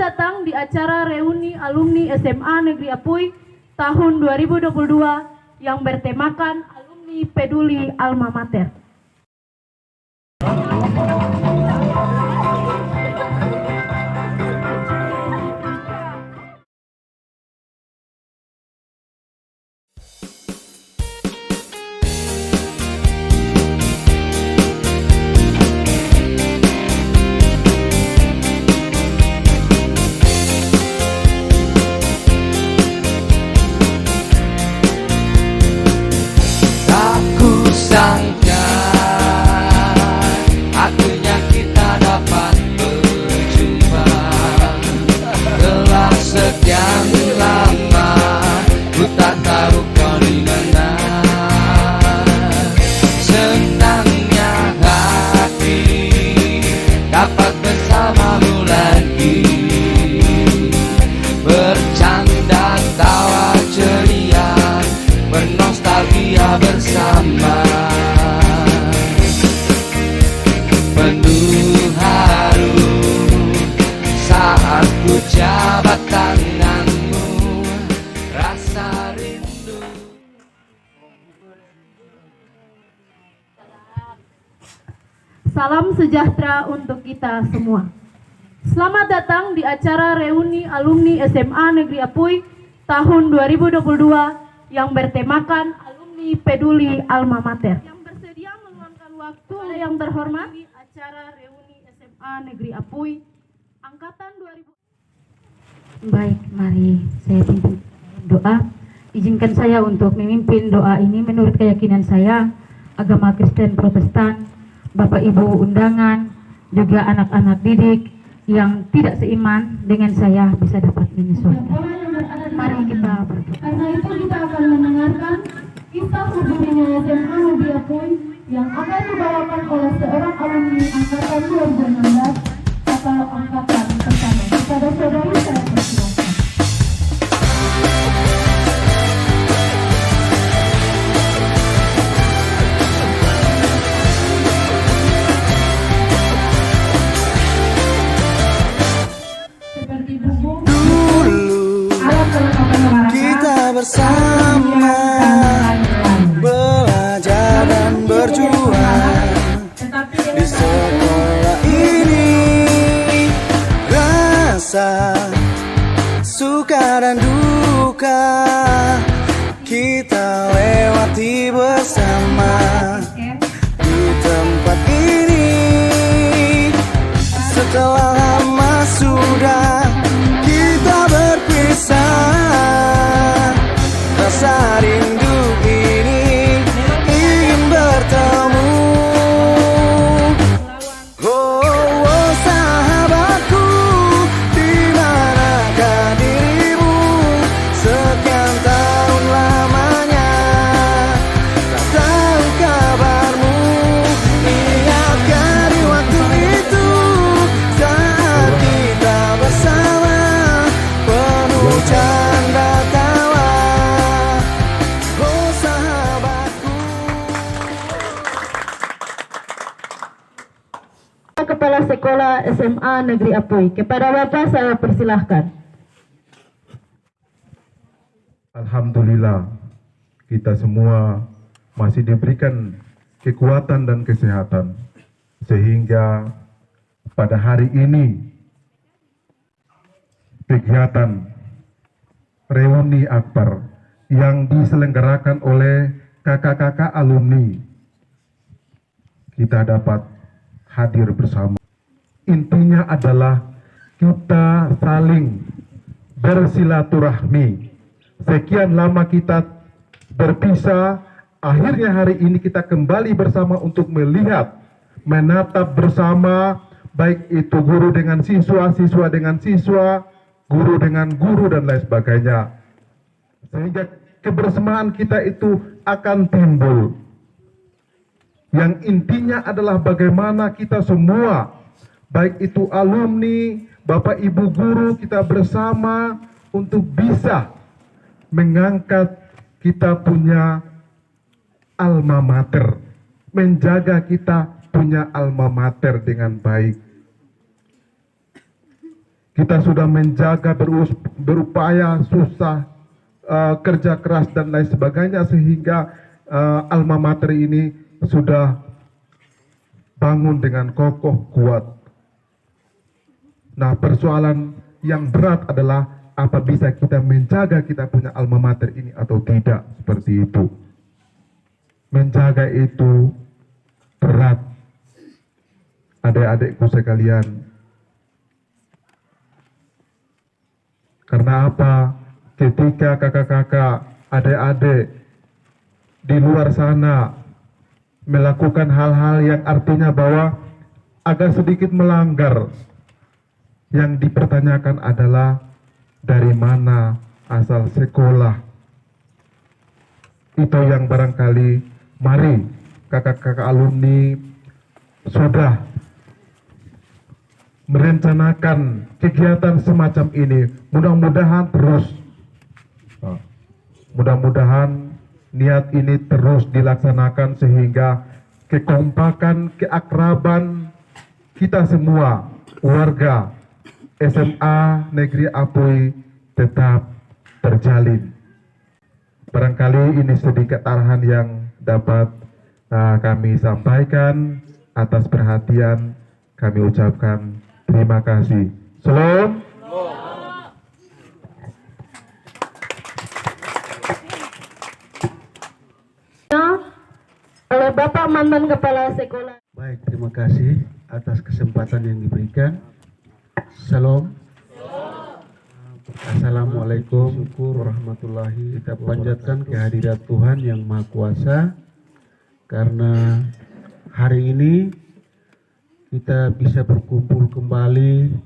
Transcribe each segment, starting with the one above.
datang di acara reuni alumni SMA Negeri Apui tahun 2022 yang bertemakan Alumni Peduli Alma Mater. Sangka akhirnya kita dapat berjumpa. Telah sekian lama ku tak tahu kau di mana. Senangnya hati dapat bersamamu lagi, bercanda tawa ceria, bernostalgia bersama. Penuh haru saat ku jabat tanganmu, rasa rindu. Salam sejahtera untuk kita semua. Selamat datang di acara reuni alumni SMA Negeri Apui tahun 2022 yang bertemakan Alumni Peduli Alma Mater. Yang bersedia meluangkan waktu yang terhormat di acara reuni SMA Negeri Apui angkatan 2000. Baik, mari saya pimpin doa. Izinkan saya untuk memimpin doa ini menurut keyakinan saya, agama Kristen Protestan, Bapak Ibu undangan, juga anak-anak didik yang tidak seiman dengan saya bisa dapat menyesuaikan. Mari kita berdoa. Karena itu kita akan mendengarkan kisah berdirinya SMA Negeri Apui yang akan dibawakan oleh seorang alumni angkatan 2016 atau angkatan pertama. Kepada saudari saya persilakan. Seperti buku, alat kelengkapan olahraga, Kita bersama belajar dan berjuang di sekolah ini. Rasa suka dan duka kita lewati bersama di tempat ini. Setelah lama sudah kita berpisah, rasa rindu ini ingin bertemu. Oh, oh sahabatku, di manakah dirimu? Sekian tahun lamanya tak tahu kabarmu. Ingatkah di waktu itu saat kita bersama, penuh canda tawa. Oh sahabatku. Kepala Sekolah SMA Negeri Apui. Kepada Bapak saya persilahkan. Alhamdulillah, kita semua masih diberikan kekuatan dan kesehatan, sehingga pada hari ini kegiatan reuni akbar yang diselenggarakan oleh kakak-kakak alumni kita dapat hadir bersama. Intinya adalah kita saling bersilaturahmi. Sekian lama kita berpisah, akhirnya hari ini kita kembali bersama untuk melihat, menatap bersama, baik itu guru dengan siswa, siswa dengan siswa, guru dengan guru, dan lain sebagainya. Sehingga kebersamaan kita itu akan timbul. Yang intinya adalah bagaimana kita semua, baik itu alumni, Bapak Ibu guru, kita bersama untuk bisa mengangkat kita punya alma mater, menjaga kita punya alma mater dengan baik. kita sudah menjaga, berupaya susah, kerja keras dan lain sebagainya, sehingga alma mater ini sudah bangun dengan kokoh kuat. Nah, persoalan yang berat adalah apa bisa kita menjaga kita punya alma mater ini atau tidak, seperti itu. Menjaga itu berat, adik-adikku sekalian. Karena apa? Ketika kakak-kakak, adik-adik di luar sana melakukan hal-hal yang artinya bahwa agak sedikit melanggar, yang dipertanyakan adalah dari mana asal sekolah. Itu yang barangkali mari kakak-kakak alumni sudah merencanakan kegiatan semacam ini. Mudah-mudahan terus, mudah-mudahan niat ini terus dilaksanakan sehingga kekompakan, keakraban kita semua, warga SMA Negeri Apui tetap terjalin. Barangkali ini sedikit arahan yang dapat kami sampaikan. Atas perhatian kami ucapkan terima kasih. Salam. Oleh Bapak Mantan Kepala Sekolah. Baik, terima kasih atas kesempatan yang diberikan. Salam. Assalamualaikum warahmatullahi. Kita panjatkan kehadirat Tuhan yang Maha Kuasa, karena hari ini kita bisa berkumpul kembali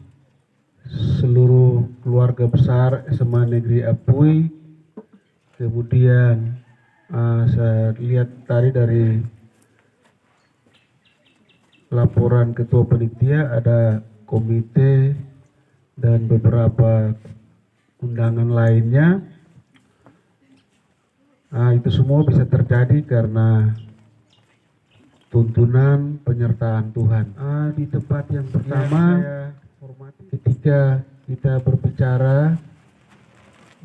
seluruh keluarga besar SMA Negeri Apui. Kemudian saya lihat tadi dari laporan ketua panitia ada komite dan beberapa undangan lainnya. Itu semua bisa terjadi karena tuntunan penyertaan Tuhan. Di tempat yang pertama, ketika kita berbicara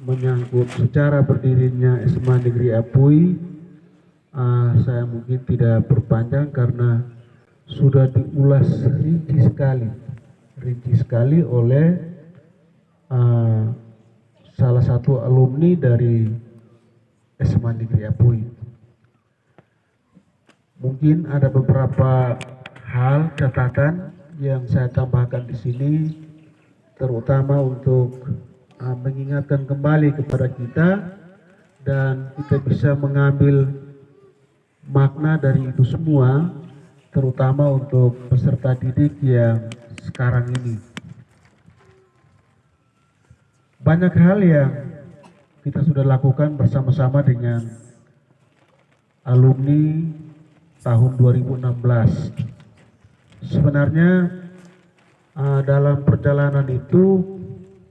menyangkut secara berdirinya SMA Negeri Apui, saya mungkin tidak berpanjang karena sudah diulas rinci sekali oleh salah satu alumni dari SMA Negeri Apui. Mungkin ada beberapa hal catatan yang saya tambahkan di sini, terutama untuk mengingatkan kembali kepada kita dan kita bisa mengambil makna dari itu semua, terutama untuk peserta didik yang sekarang ini. Banyak hal yang kita sudah lakukan bersama-sama dengan alumni tahun 2016. Sebenarnya dalam perjalanan itu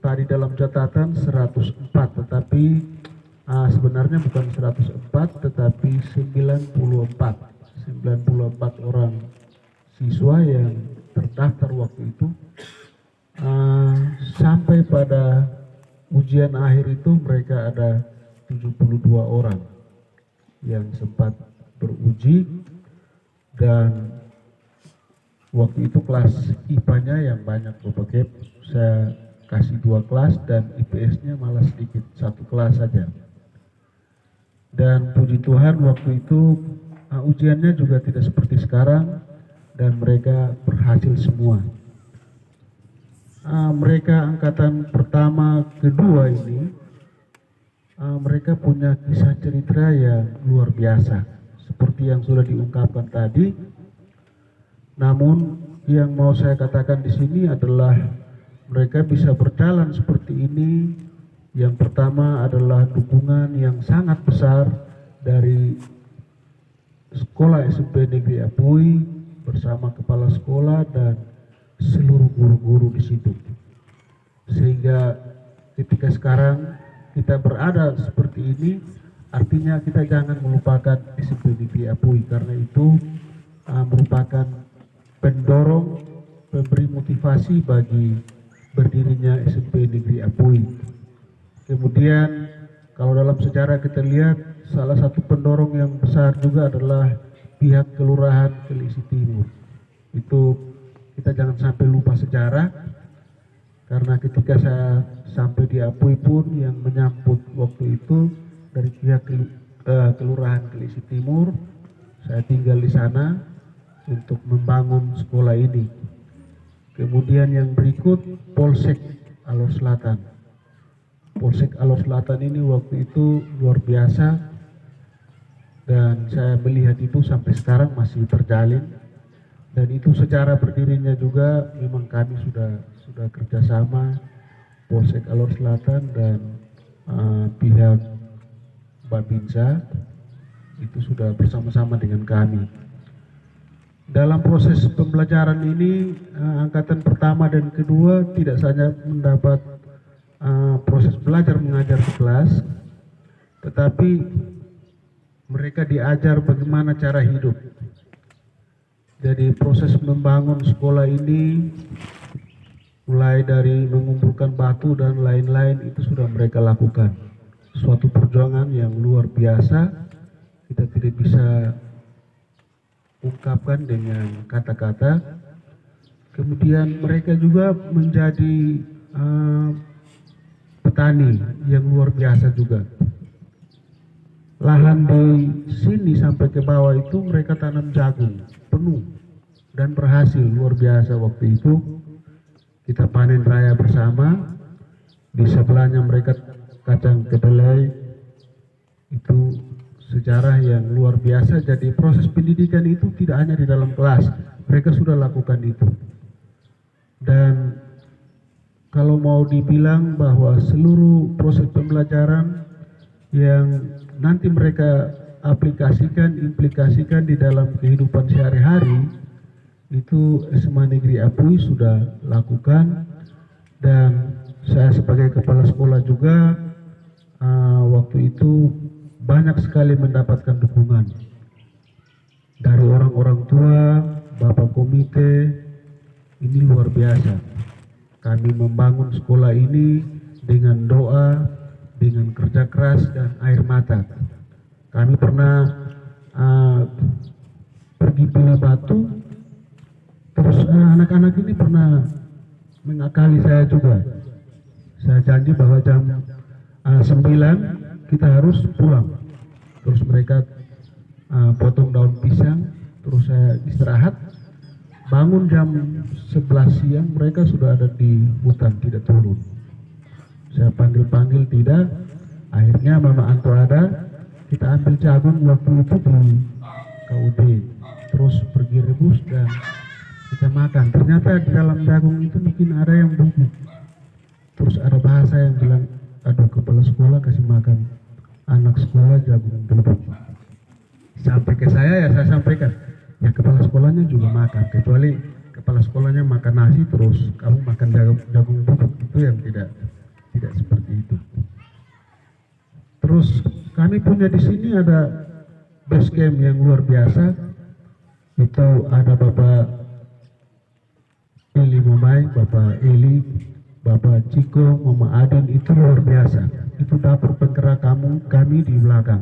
tadi dalam catatan 104, tetapi sebenarnya bukan 104 tetapi 94 orang siswa yang terdaftar waktu itu. Sampai pada ujian akhir itu mereka ada 72 orang yang sempat beruji, dan waktu itu kelas IPA-nya yang banyak Bapak Kep, saya kasih 2 kelas dan IPS-nya malah sedikit 1 kelas saja. Dan puji Tuhan waktu itu ujiannya juga tidak seperti sekarang dan mereka berhasil semua. Mereka angkatan pertama, kedua ini mereka punya kisah cerita yang luar biasa seperti yang sudah diungkapkan tadi. Namun yang mau saya katakan di sini adalah mereka bisa berjalan seperti ini. Yang pertama adalah dukungan yang sangat besar dari Sekolah SMP Negeri Apui bersama kepala sekolah dan seluruh guru-guru di situ. Sehingga ketika sekarang kita berada seperti ini, artinya kita jangan melupakan SMP Negeri Apui, karena itu merupakan pendorong, pemberi motivasi bagi berdirinya berdirinya SMP Negeri Apui. Kemudian kalau dalam sejarah kita lihat, salah satu pendorong yang besar juga adalah pihak Kelurahan Kelisi Timur. Itu kita jangan sampai lupa sejarah, karena ketika saya sampai di Apui pun yang menyambut waktu itu dari pihak Kelurahan Kelisi Timur. Saya tinggal di sana untuk membangun sekolah ini. Kemudian yang berikut Polsek Alor Selatan. Polsek Alor Selatan ini waktu itu luar biasa, dan saya melihat itu sampai sekarang masih terjalin. Dan itu secara berdirinya juga memang kami sudah kerjasama Polsek Alor Selatan dan pihak Babinsa itu sudah bersama-sama dengan kami. Dalam proses pembelajaran ini, angkatan pertama dan kedua tidak saja mendapat proses belajar mengajar di kelas, tetapi mereka diajar bagaimana cara hidup. Jadi proses membangun sekolah ini, mulai dari mengumpulkan batu dan lain-lain, itu sudah mereka lakukan. Suatu perjuangan yang luar biasa, kita tidak bisa ungkapkan dengan kata-kata. Kemudian mereka juga menjadi petani yang luar biasa juga. Lahan di sini sampai ke bawah itu mereka tanam jagung penuh dan berhasil luar biasa waktu itu. Kita panen raya bersama. Di sebelahnya mereka kacang kedelai, itu sejarah yang luar biasa. Jadi proses pendidikan itu tidak hanya di dalam kelas, mereka sudah lakukan itu. Dan kalau mau dibilang bahwa seluruh proses pembelajaran yang nanti mereka aplikasikan, implikasikan di dalam kehidupan sehari-hari, itu SMA Negeri Apui sudah lakukan. Dan saya sebagai kepala sekolah juga waktu itu banyak sekali mendapatkan dukungan dari orang-orang tua, bapak komite. Ini luar biasa. Kami membangun sekolah ini dengan doa, dengan kerja keras dan air mata. Kami pernah pergi pilih batu, terus anak-anak ini pernah mengakali saya juga. Saya janji bahwa jam 9 kita harus pulang. Terus mereka potong daun pisang, terus saya istirahat. Bangun jam 11 siang, mereka sudah ada di hutan, tidak turun. Saya panggil-panggil tidak. Akhirnya Mama Anto ada, kita ambil jagung waktu itu di KUD. Terus pergi rebus dan kita makan. Ternyata di dalam jagung itu mungkin ada yang bubuk. Terus ada bahasa yang bilang, aduh kepala sekolah kasih makan anak sekolah jagung bubuk. Sampai ke saya, ya saya sampaikan, ya kepala sekolahnya juga makan, kecuali kepala sekolahnya makan nasi terus kamu makan jagung bubuk, itu yang tidak seperti itu. Terus kami punya di sini ada base camp yang luar biasa. Itu ada Bapak Eli Mumai, Bapak Eli, Bapak Ciko, Mama Aden, itu luar biasa. Itu dapur penggerak kami di belakang.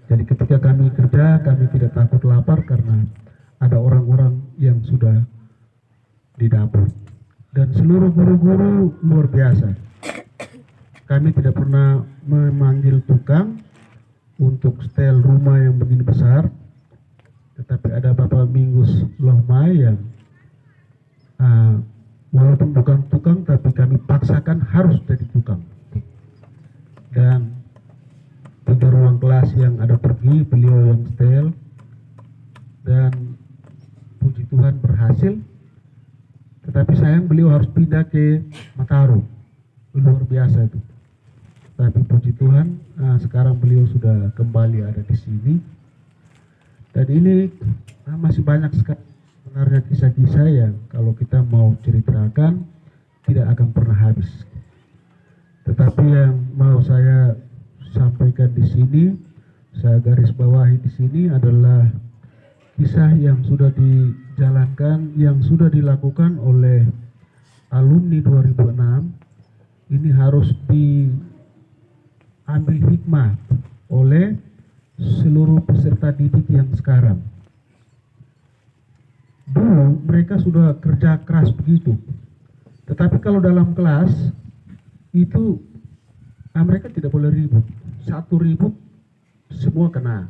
Jadi ketika kami kerja, kami tidak takut lapar karena ada orang-orang yang sudah di dapur. Dan seluruh guru-guru luar biasa. Kami tidak pernah memanggil tukang untuk setel rumah yang begini besar, tetapi ada Bapak Minggus Lohmai yang walaupun bukan tukang, tapi kami paksakan harus jadi tukang. Dan 3 ruang kelas yang ada pergi, beliau yang setel. Dan puji Tuhan berhasil. Tetapi sayang beliau harus pindah ke Mataram. Luar biasa itu. Tapi puji Tuhan, sekarang beliau sudah kembali ada di sini. Dan ini masih banyak sekali sebenarnya kisah-kisah yang kalau kita mau ceritakan tidak akan pernah habis. Tetapi yang mau saya sampaikan di sini, saya garis bawahi di sini adalah kisah yang sudah dijalankan, yang sudah dilakukan oleh alumni 2006 ini harus diambil hikmah oleh seluruh peserta didik yang sekarang. Dulu mereka sudah kerja keras begitu, tetapi kalau dalam kelas itu mereka tidak boleh ribut. Satu ribut semua kena,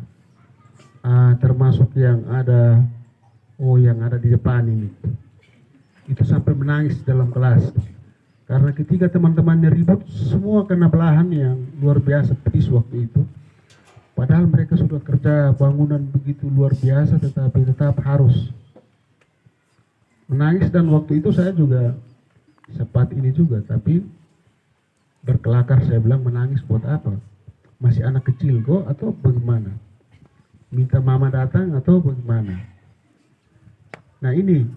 termasuk yang ada di depan ini. Itu sampai menangis dalam kelas karena ketika teman-temannya ribut semua kena belahan yang luar biasa pedis waktu itu. Padahal mereka sudah kerja bangunan begitu luar biasa, tetapi tetap harus menangis. Dan waktu itu saya juga sempat ini juga, tapi berkelakar, saya bilang menangis buat apa? Masih anak kecil kok atau bagaimana? Minta mama datang atau bagaimana? Nah ini,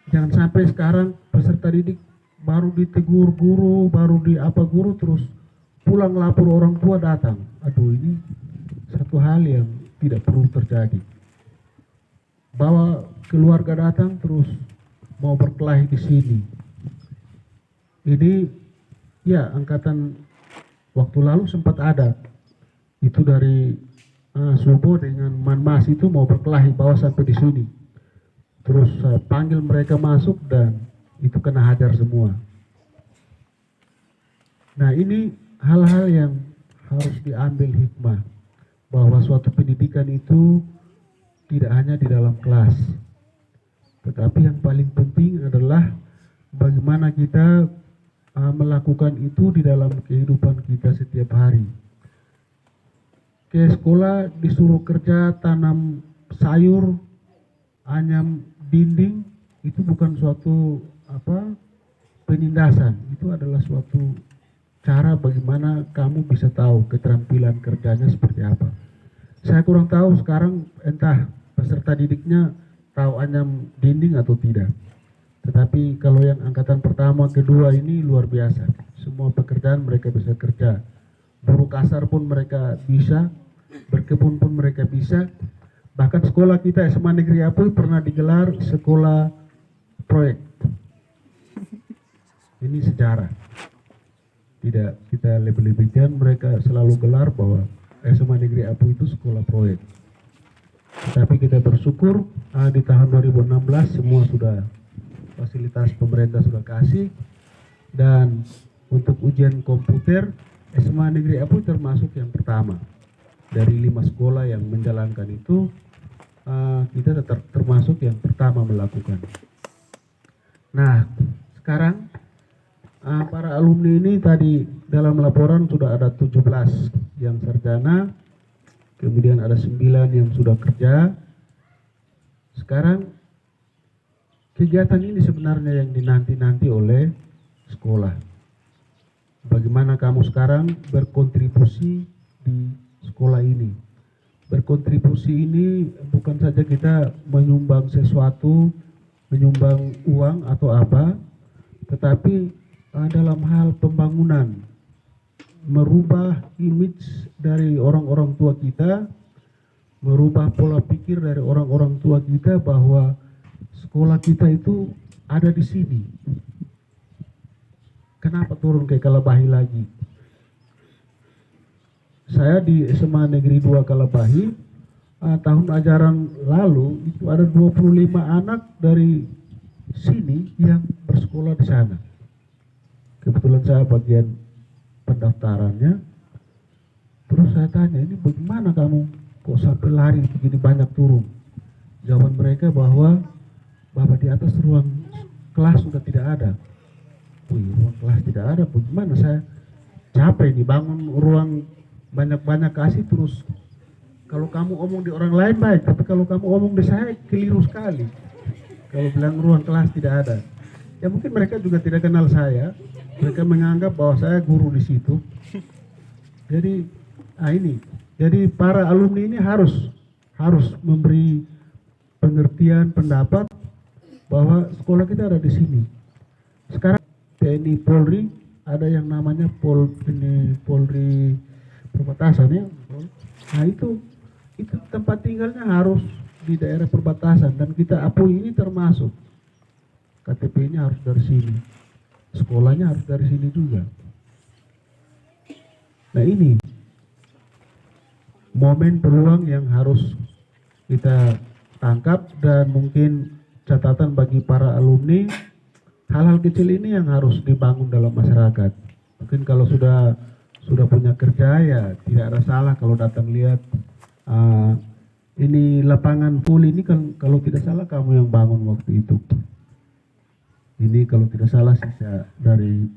jangan sampai sekarang peserta didik baru ditegur guru, baru di apa guru, terus pulang lapor orang tua datang. Aduh, ini satu hal yang tidak perlu terjadi. Bawa keluarga datang terus mau berkelahi di sini. Ini ya angkatan waktu lalu sempat ada. Itu dari Subo dengan Manmas itu mau berkelahi bawa sampai di sini. Terus saya panggil mereka masuk dan itu kena hajar semua. Nah ini hal-hal yang harus diambil hikmah, bahwa suatu pendidikan itu tidak hanya di dalam kelas, tetapi yang paling penting adalah bagaimana kita melakukan itu di dalam kehidupan kita setiap hari. Ke sekolah disuruh kerja tanam sayur, anyam dinding, itu bukan suatu penindasan. Itu adalah suatu cara bagaimana kamu bisa tahu keterampilan kerjanya seperti apa. Saya kurang tahu sekarang entah peserta didiknya tahu anyam dinding atau tidak. Tetapi kalau yang angkatan pertama, kedua ini luar biasa. Semua pekerjaan mereka bisa kerja. Buruh kasar pun mereka bisa, berkebun pun mereka bisa. Bahkan sekolah kita SMA Negeri Apui pernah digelar sekolah proyek. Ini sejarah. Tidak kita lebih-lebihkan, mereka selalu gelar bahwa SMA Negeri Apui itu sekolah proyek. Tetapi kita bersyukur di tahun 2016 semua sudah fasilitas pemerintah sudah kasih, dan untuk ujian komputer SMA Negeri Apui termasuk yang pertama dari 5 sekolah yang menjalankan itu. Kita termasuk yang pertama melakukan. Nah sekarang para alumni ini tadi dalam laporan sudah ada 17 yang sarjana, kemudian ada 9 yang sudah kerja. Sekarang kegiatan ini sebenarnya yang dinanti-nanti oleh sekolah. Bagaimana kamu sekarang berkontribusi di sekolah ini. Berkontribusi ini bukan saja kita menyumbang sesuatu, menyumbang uang atau apa, tetapi dalam hal pembangunan, merubah image dari orang-orang tua kita, merubah pola pikir dari orang-orang tua kita bahwa sekolah kita itu ada di sini. Kenapa turun ke Kalabahi lagi? Saya di SMA Negeri 2 Kalabahi, tahun ajaran lalu itu ada 25 anak dari sini yang bersekolah di sana. Kebetulan saya bagian pendaftarannya. Terus saya tanya, ini bagaimana kamu kok sampai lari begini banyak turun? Jawaban mereka bahwa Bapak di atas ruang kelas sudah tidak ada. Wih, ruang kelas tidak ada, bagaimana saya capek nih bangun ruang banyak-banyak kasih terus. Kalau kamu omong di orang lain baik, tapi kalau kamu omong di saya keliru sekali. Kalau bilang ruang kelas tidak ada, ya mungkin mereka juga tidak kenal saya. Mereka menganggap bahwa saya guru di situ. Jadi, jadi para alumni ini harus memberi pengertian, pendapat bahwa sekolah kita ada di sini. Sekarang TNI Polri ada yang namanya Polri perbatasan ya. Nah itu tempat tinggalnya harus di daerah perbatasan, dan kita Apui ini termasuk. KTP-nya harus dari sini, sekolahnya harus dari sini juga. Nah ini momen peluang yang harus kita tangkap, dan mungkin catatan bagi para alumni, hal-hal kecil ini yang harus dibangun dalam masyarakat. Mungkin kalau sudah punya kerja, ya tidak ada salah kalau datang lihat ini lapangan voli ini kan, kalau tidak salah kamu yang bangun waktu itu. Ini kalau tidak salah sisa dari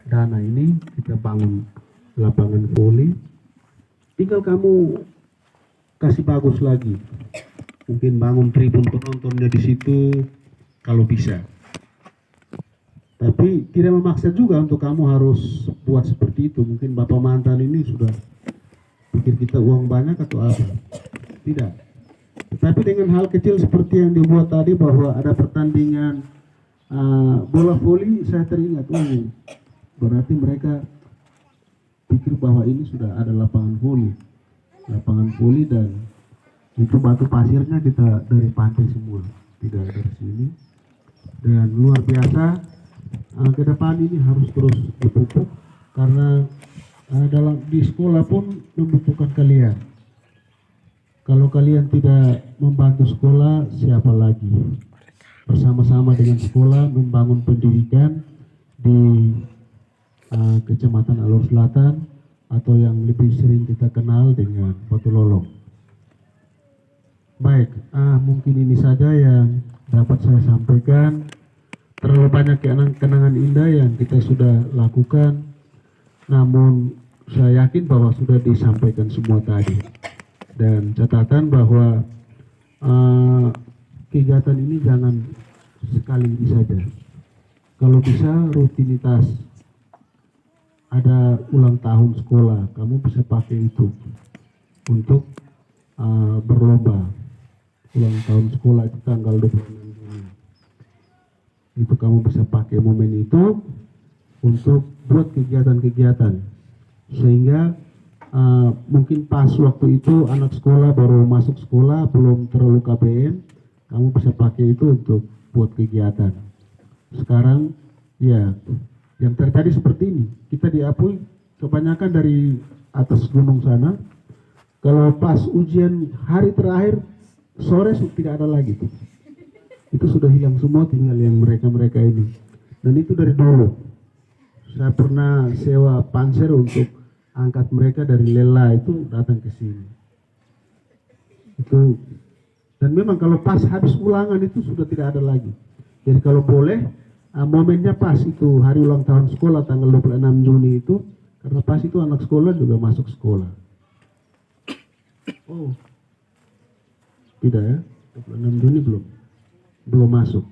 dana ini kita bangun lapangan voli. Tinggal kamu kasih bagus lagi. Mungkin bangun tribun penontonnya di situ kalau bisa. Tapi tidak memaksa juga untuk kamu harus buat seperti itu. Mungkin Bapak mantan ini sudah pikir kita uang banyak atau apa. Tidak. Tetapi dengan hal kecil seperti yang dibuat tadi, bahwa ada pertandingan bola voli, saya teringat, berarti mereka pikir bahwa ini sudah ada lapangan voli, dan itu batu pasirnya kita dari pantai semua, tidak dari sini. Dan luar biasa, ke depan ini harus terus dipupuk, karena di sekolah pun membutuhkan kalian. Kalau kalian tidak membantu sekolah, siapa lagi? Bersama-sama dengan sekolah membangun pendidikan di Kecamatan Alor Selatan, atau yang lebih sering kita kenal dengan Batu Lolong. Baik, mungkin ini saja yang dapat saya sampaikan. Terlalu banyak kenangan indah yang kita sudah lakukan, namun saya yakin bahwa sudah disampaikan semua tadi. Dan catatan bahwa kegiatan ini jangan sekali ini saja. Kalau bisa rutinitas. Ada ulang tahun sekolah, kamu bisa pakai itu untuk berlomba. Ulang tahun sekolah itu tanggal 26 Juni. Itu kamu bisa pakai momen itu untuk buat kegiatan-kegiatan, sehingga mungkin pas waktu itu anak sekolah baru masuk sekolah, belum terlalu KBM, kamu bisa pakai itu untuk buat kegiatan. Sekarang ya, yang terjadi seperti ini, kita diapui kebanyakan dari atas gunung sana. Kalau pas ujian hari terakhir sore tidak ada lagi tuh. Itu sudah hilang semua, tinggal yang mereka ini. Dan itu dari dulu. Saya pernah sewa panser untuk angkat mereka dari Lela itu datang ke sini. Itu, dan memang kalau pas habis ulangan itu sudah tidak ada lagi. Jadi kalau boleh, momennya pas itu hari ulang tahun sekolah tanggal 26 Juni itu, karena pas itu anak sekolah juga masuk sekolah. Oh, tidak ya, 26 Juni belum masuk.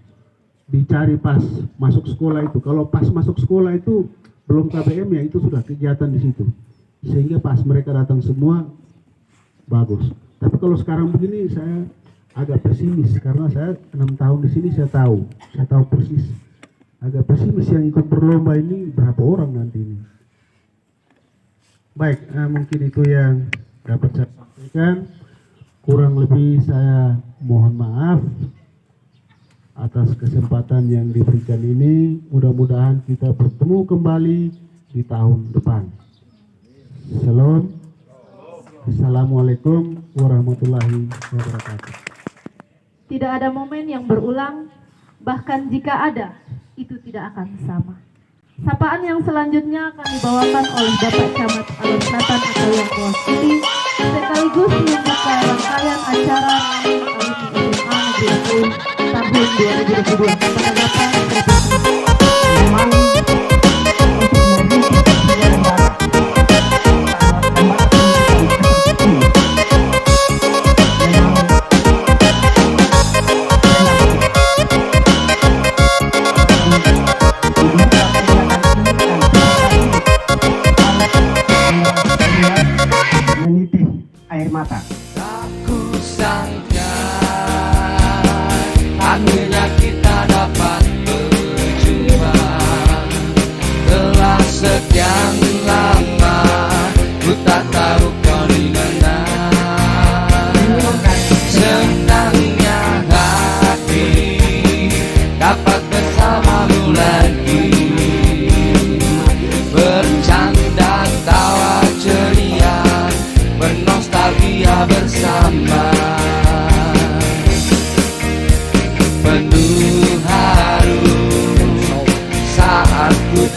Dicari pas masuk sekolah itu. Kalau pas masuk sekolah itu belum KBM, ya itu sudah kegiatan di situ. Sehingga pas mereka datang semua bagus. Tapi kalau sekarang begini saya agak pesimis, karena saya 6 tahun di sini, saya tahu persis. Agak pesimis yang ikut berlomba ini berapa orang nanti ini. Baik, mungkin itu yang dapat saya sampaikan. Kurang lebih saya mohon maaf atas kesempatan yang diberikan ini. Mudah-mudahan kita bertemu kembali di tahun depan. Shalom. Assalamualaikum warahmatullahi wabarakatuh. Tidak ada momen yang berulang, bahkan jika ada, itu tidak akan sama. Sapaan yang selanjutnya akan dibawakan oleh Bapak Camat Alor Selatan atau yang mewakili, sekaligus membuka rangkaian acara Alumni SMA Negeri tahun 2022 kepada Bapak air mata. Aku sangka akhirnya kita dapat berjumpa. Telah sekian lama ku tak tahu kau di mana. Senangnya hati dapat bersamamu lagi, bercanda tawa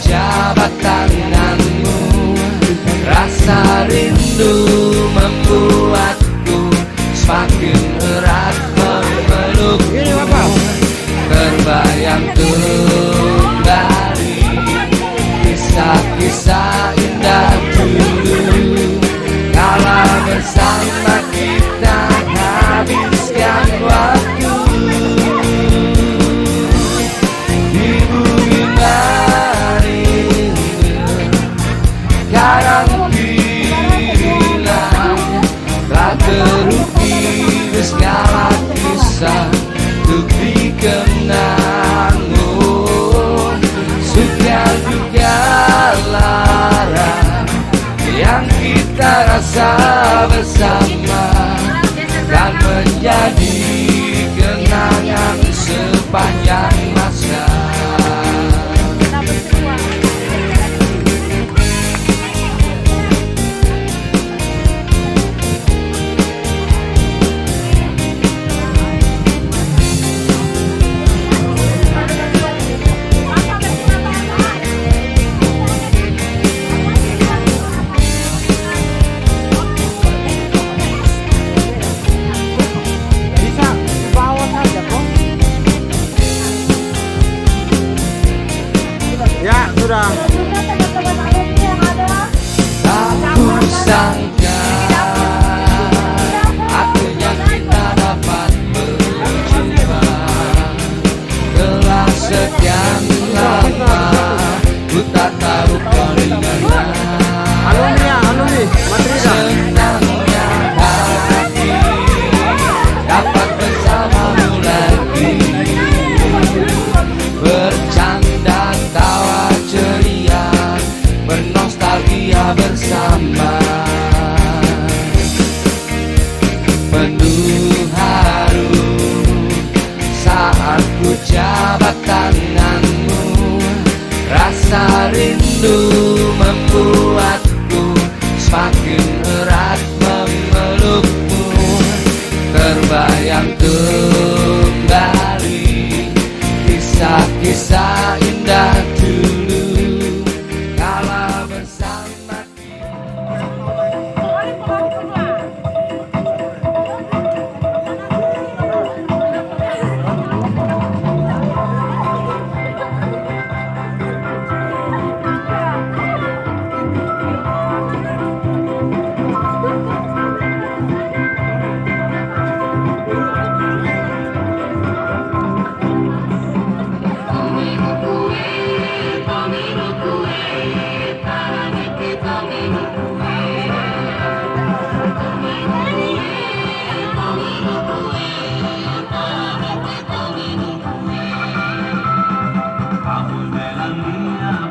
jabat tanganmu, rasa rindu membuatku semakin erat memelukmu. Terbayang kembali kisah-kisah indah dulu, kala bersama kita habiskan waktu di bumi marinir. Sekarang bila telah terukir segala kisah untuk dikenang, oh, suka duka lara yang kita rasa bersama dan menjadi kenangan sepanjang masa. Ya, sudah. Tak kusangka akhirnya kita dapat berjumpa. Telah sekian lama ku tak tahu kau di mana. Alumni, Matrida. Senangnya hati dapat bersamamu lagi, bercanda tawa ceria, bernostalgia bersama. Penuh haru saat ku jabat tanganmu, rasa rindu membuatku semakin erat memelukmu. Terbayang kembali kisah-kisah indah dulu, kala bersama kita. Vamos, Melania,